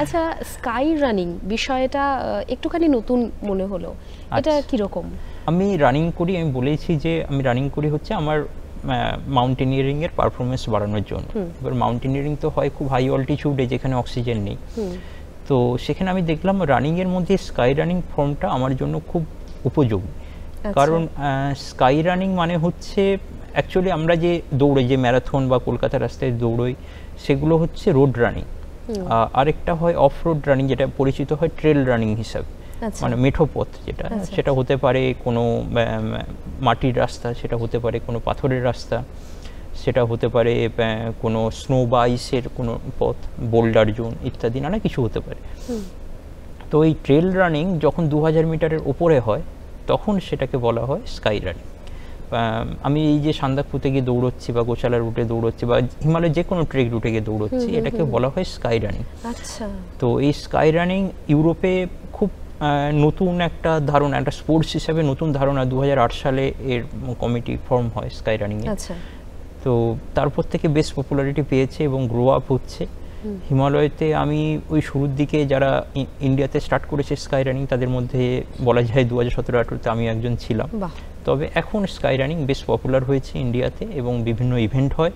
আচ্ছা, sky running বিষয়টা একটুখানি নতুন মনে হলো, এটা কিরকম? আমি রানিং করি, আমি বলেছি যে আমি রানিং করি হচ্ছে আমার মাউন্টেনিয়ারিংয়ের পারফরমেন্স বাড়ানোর জন্য। এবার মাউন্টেনিয়ারিং তো হয় খুব হাই অল্টিটিউডে যেখানে অক্সিজেন নেই, তো সেখানে আমি দেখলাম রানিংয়ের মধ্যে স্কাই রানিং ফর্মটা আমার জন্য খুব উপযোগী। কারণ স্কাই রানিং মানে হচ্ছে অ্যাকচুয়ালি আমরা যে দৌড়ই, যে ম্যারাথন বা কলকাতা রাস্তায় দৌড়ই, সেগুলো হচ্ছে রোড রানিং। আরেকটা হয় অফ রোড রানিং, যেটা পরিচিত হয় ট্রেল রানিং হিসাবে, মানে মেঠো পথ যেটা, সেটা হতে পারে কোনো মাটির রাস্তা, সেটা হতে পারে কোনো পাথরের রাস্তা, সেটা হতে পারে কোনো স্নো বা আইসের কোনো পথ, বোল্ডার জোন ইত্যাদি নানা কিছু হতে পারে। তো এই ট্রেল রানিং যখন 2000 মিটারের ওপরে হয় তখন সেটাকে বলা হয় স্কাই রানিং। আমি এই যে সান্দাকফুতে গিয়ে দৌড়চ্ছি বা গোশালা রুটে দৌড়চ্ছি বা হিমালয়ের যে কোনো ট্রেক রুটে গিয়ে দৌড়চ্ছি, এটাকে বলা হয় স্কাই রানিং। আচ্ছা। তো এই স্কাই রানিং ইউরোপে খুব নতুন একটা ধারণা, একটা স্পোর্টস হিসাবে নতুন ধারণা। 2008 সালে এর কমিটি ফর্ম হয় স্কাই রানিংয়ে। আচ্ছা। তো তারপর থেকে বেশ পপুলারিটি পেয়েছে এবং গ্রো আপ হচ্ছে। হিমালয়তে আমি ওই শুরুর দিকে যারা ইন্ডিয়াতে স্টার্ট করেছে স্কাই রানিং, তাদের মধ্যে বলা যায় 2017-18-তে আমি একজন ছিলাম। তবে এখন স্কাই রানিং বেশ পপুলার হয়েছে ইন্ডিয়াতে এবং বিভিন্ন ইভেন্ট হয়।